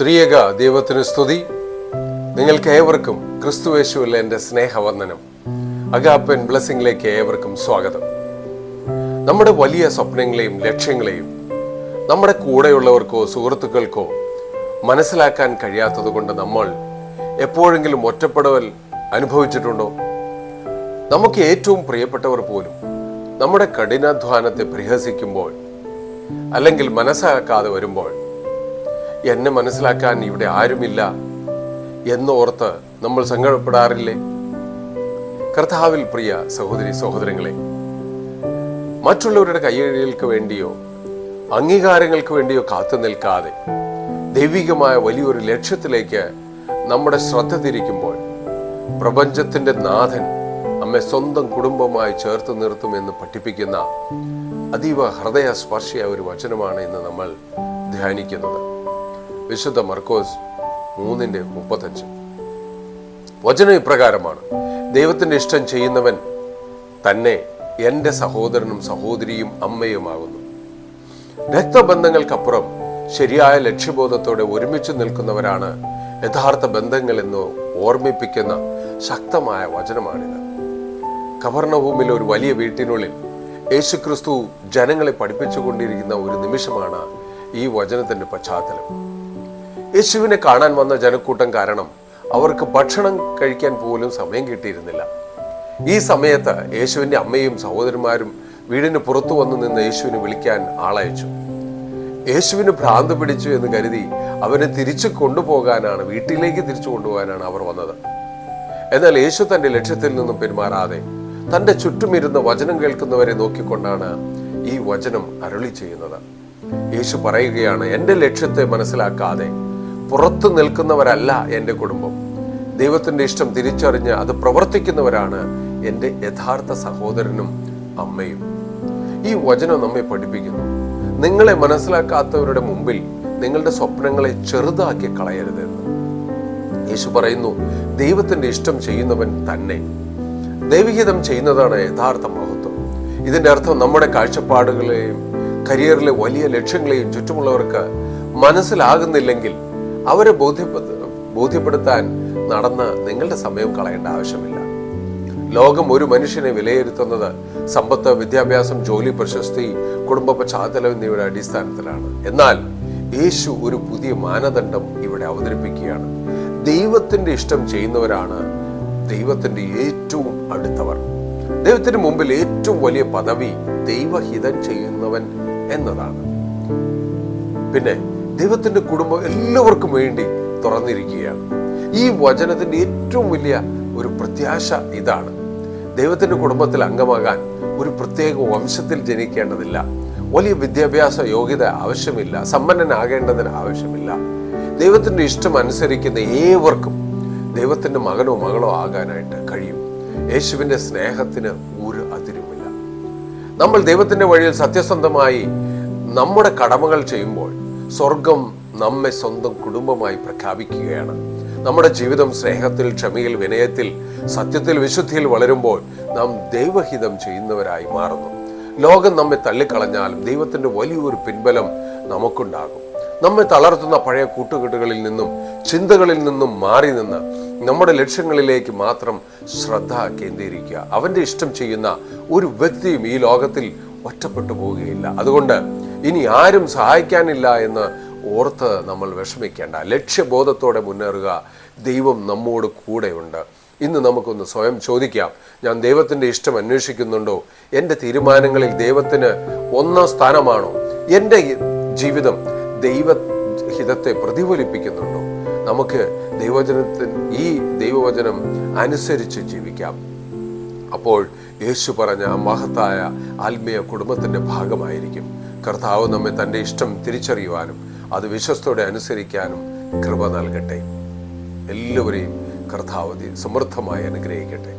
ത്രിയേക ദൈവത്തിന് സ്തുതി. നിങ്ങൾക്ക് ഏവർക്കും ക്രിസ്തുയേശുവിൽ എൻ്റെ സ്നേഹവന്ദനം. അഗാപ്പൻ ബ്ലെസ്സിങ്ങിലേക്ക് ഏവർക്കും സ്വാഗതം. നമ്മുടെ വലിയ സ്വപ്നങ്ങളെയും ലക്ഷ്യങ്ങളെയും നമ്മുടെ കൂടെയുള്ളവർക്കോ സുഹൃത്തുക്കൾക്കോ മനസ്സിലാക്കാൻ കഴിയാത്തത് കൊണ്ട് നമ്മൾ എപ്പോഴെങ്കിലും ഒറ്റപ്പെടൽ അനുഭവിച്ചിട്ടുണ്ടോ? നമുക്ക് ഏറ്റവും പ്രിയപ്പെട്ടവർ പോലും നമ്മുടെ കഠിനാധ്വാനത്തെ പരിഹസിക്കുമ്പോൾ അല്ലെങ്കിൽ മനസ്സിലാക്കാതെ വരുമ്പോൾ എന്നെ മനസ്സിലാക്കാൻ ഇവിടെ ആരുമില്ല എന്നോർത്ത് നമ്മൾ സങ്കടപ്പെടാറില്ലേ? കർത്താവിൽ പ്രിയ സഹോദരി സഹോദരങ്ങളെ, മറ്റുള്ളവരുടെ കയ്യടികൾക്ക് വേണ്ടിയോ അംഗീകാരങ്ങൾക്ക് വേണ്ടിയോ കാത്തു നിൽക്കാതെ ദൈവികമായ വലിയൊരു ലക്ഷ്യത്തിലേക്ക് നമ്മുടെ ശ്രദ്ധ തിരിക്കുമ്പോൾ പ്രപഞ്ചത്തിന്റെ നാഥൻ നമ്മെ സ്വന്തം കുടുംബമായി ചേർത്ത് നിർത്തുമെന്ന് പഠിപ്പിക്കുന്ന അതീവ ഹൃദയസ്പർശിയായ ഒരു വചനമാണ് ഇന്ന് നമ്മൾ ധ്യാനിക്കുന്നത്. വിശുദ്ധ മർക്കോസ് 3:35. വചനം ഇപ്രകാരമാണ്: ദൈവത്തിന്റെ ഇഷ്ടം ചെയ്യുന്നവൻ തന്നെ എൻ്റെ സഹോദരനും സഹോദരിയും അമ്മയുമാകുന്നു. രക്തബന്ധങ്ങൾക്കപ്പുറം ശരിയായ ലക്ഷ്യബോധത്തോടെ ഒരുമിച്ച് നിൽക്കുന്നവരാണ് യഥാർത്ഥ ബന്ധങ്ങളെന്ന് ഓർമ്മിപ്പിക്കുന്ന ശക്തമായ വചനമാണിത്. കഫർന്നഹൂമിലെ ഒരു വലിയ വീട്ടിനുള്ളിൽ യേശുക്രിസ്തു ജനങ്ങളെ പഠിപ്പിച്ചുകൊണ്ടിരിക്കുന്ന ഒരു നിമിഷമാണ് ഈ വചനത്തിന്റെ പശ്ചാത്തലം. യേശുവിനെ കാണാൻ വന്ന ജനക്കൂട്ടം കാരണം അവർക്ക് ഭക്ഷണം കഴിക്കാൻ പോലും സമയം കിട്ടിയിരുന്നില്ല. ഈ സമയത്ത് യേശുവിന്റെ അമ്മയും സഹോദരന്മാരും വീടിന് പുറത്തു വന്നു നിന്ന് യേശുവിനെ വിളിക്കാൻ ആളയച്ചു. യേശുവിന് ഭ്രാന്ത് പിടിച്ചു എന്ന് കരുതി അവനെ തിരിച്ചു കൊണ്ടുപോകാനാണ്, വീട്ടിലേക്ക് തിരിച്ചു കൊണ്ടുപോകാനാണ് അവർ വന്നത്. എന്നാൽ യേശു തന്റെ ലക്ഷ്യത്തിൽ നിന്നും പിന്മാറാതെ തന്റെ ചുറ്റുമിരുന്ന് വചനം കേൾക്കുന്നവരെ നോക്കിക്കൊണ്ടാണ് ഈ വചനം അരുളി ചെയ്യുന്നത്. യേശു പറയുകയാണ്, എൻ്റെ ലക്ഷ്യത്തെ മനസ്സിലാക്കാതെ പുറത്തു നിൽക്കുന്നവരല്ല എൻ്റെ കുടുംബം. ദൈവത്തിന്റെ ഇഷ്ടം തിരിച്ചറിഞ്ഞ് അത് പ്രവർത്തിക്കുന്നവരാണ് എൻ്റെ യഥാർത്ഥ സഹോദരനും അമ്മയും. ഈ വചനം നമ്മെ പഠിപ്പിക്കുന്നു, നിങ്ങളെ മനസ്സിലാക്കാത്തവരുടെ മുമ്പിൽ നിങ്ങളുടെ സ്വപ്നങ്ങളെ ചെറുതാക്കി കളയരുതെന്ന്. യേശു പറയുന്നു, ദൈവത്തിന്റെ ഇഷ്ടം ചെയ്യുന്നവൻ തന്നെ. ദൈവഹിതം ചെയ്യുന്നതാണ് യഥാർത്ഥ മഹത്വം. ഇതിന്റെ അർത്ഥം നമ്മുടെ കാഴ്ചപ്പാടുകളെയും കരിയറിലെ വലിയ ലക്ഷ്യങ്ങളെയും ചുറ്റുമുള്ളവർക്ക് മനസ്സിലാകുന്നില്ലെങ്കിൽ അവരെ ബോധ്യപ്പെടുത്താൻ നടന്ന് നിങ്ങളുടെ സമയം കളയേണ്ട ആവശ്യമില്ല. ലോകം ഒരു മനുഷ്യനെ വിലയിരുത്തുന്നത് സമ്പത്ത്, വിദ്യാഭ്യാസം, ജോലി, പ്രശസ്തി, കുടുംബ പശ്ചാത്തലം എന്നിവയുടെ അടിസ്ഥാനത്തിലാണ്. എന്നാൽ യേശു ഒരു പുതിയ മാനദണ്ഡം ഇവിടെ അവതരിപ്പിക്കുകയാണ്. ദൈവത്തിന്റെ ഇഷ്ടം ചെയ്യുന്നവരാണ് ദൈവത്തിന്റെ ഏറ്റവും അടുത്തവർ. ദൈവത്തിന് മുമ്പിൽ ഏറ്റവും വലിയ പദവി ദൈവഹിതം ചെയ്യുന്നവൻ എന്നതാണ്. പിന്നെ ദൈവത്തിന്റെ കുടുംബം എല്ലാവർക്കും വേണ്ടി തുറന്നിരിക്കുകയാണ്. ഈ വചനത്തിന്റെ ഏറ്റവും വലിയ ഒരു പ്രത്യാശ ഇതാണ്: ദൈവത്തിന്റെ കുടുംബത്തിൽ അംഗമാകാൻ ഒരു പ്രത്യേക വംശത്തിൽ ജനിക്കേണ്ടതില്ല, വലിയ വിദ്യാഭ്യാസ യോഗ്യത ആവശ്യമില്ല, സമ്പന്നനാകേണ്ടതിന് ആവശ്യമില്ല. ദൈവത്തിന്റെ ഇഷ്ടം അനുസരിക്കുന്ന ഏവർക്കും ദൈവത്തിന്റെ മകനോ മകളോ ആകാനായിട്ട് കഴിയും. യേശുവിന്റെ സ്നേഹത്തിന് ഒരു അതിരുമില്ല. നമ്മൾ ദൈവത്തിന്റെ വഴിയിൽ സത്യസന്ധമായി നമ്മുടെ കടമകൾ ചെയ്യുമ്പോൾ സ്വർഗം നമ്മെ സ്വന്തം കുടുംബമായി പ്രഖ്യാപിക്കുകയാണ്. നമ്മുടെ ജീവിതം സ്നേഹത്തിൽ, ക്ഷമയിൽ, വിനയത്തിൽ, സത്യത്തിൽ, വിശുദ്ധിയിൽ വളരുമ്പോൾ നാം ദൈവഹിതം ചെയ്യുന്നവരായി മാറുന്നു. ലോകം നമ്മെ തള്ളിക്കളഞ്ഞാലും ദൈവത്തിന്റെ വലിയൊരു പിൻബലം നമുക്കുണ്ടാകും. നമ്മെ തളർത്തുന്ന പഴയ കൂട്ടുകെട്ടുകളിൽ നിന്നും ചിന്തകളിൽ നിന്നും മാറി നിന്ന് നമ്മുടെ ലക്ഷ്യങ്ങളിലേക്ക് മാത്രം ശ്രദ്ധ കേന്ദ്രീകരിക്കുക. അവന്റെ ഇഷ്ടം ചെയ്യുന്ന ഒരു വ്യക്തിയും ഈ ലോകത്തിൽ ഒറ്റപ്പെട്ടു പോവുകയില്ല. അതുകൊണ്ട് ഇനി ആരും സഹായിക്കാനില്ല എന്ന് ഓർത്ത് നമ്മൾ വിഷമിക്കേണ്ട. ലക്ഷ്യബോധത്തോടെ മുന്നേറുക. ദൈവം നമ്മോട് കൂടെയുണ്ട്. ഇന്ന് നമുക്കൊന്ന് സ്വയം ചോദിക്കാം, ഞാൻ ദൈവത്തിന്റെ ഇഷ്ടം അന്വേഷിക്കുന്നുണ്ടോ? എൻ്റെ തീരുമാനങ്ങളിൽ ദൈവത്തിന് ഒന്നാം സ്ഥാനമാണോ? എൻ്റെ ജീവിതം ദൈവഹിതത്തെ പ്രതിഫലിപ്പിക്കുന്നുണ്ടോ? നമുക്ക് ഈ ദൈവവചനം അനുസരിച്ച് ജീവിക്കാം. അപ്പോൾ യേശു പറഞ്ഞ ആ മഹത്തായ ആത്മീയ കുടുംബത്തിന്റെ ഭാഗമായിരിക്കും. കർത്താവ് നമ്മെ തൻ്റെ ഇഷ്ടം തിരിച്ചറിയുവാനും അത് വിശ്വസ്തയോടെ അനുസരിക്കാനും കൃപ നൽകട്ടെ. എല്ലാവരെയും കർത്താവ് സമൃദ്ധമായി അനുഗ്രഹിക്കട്ടെ.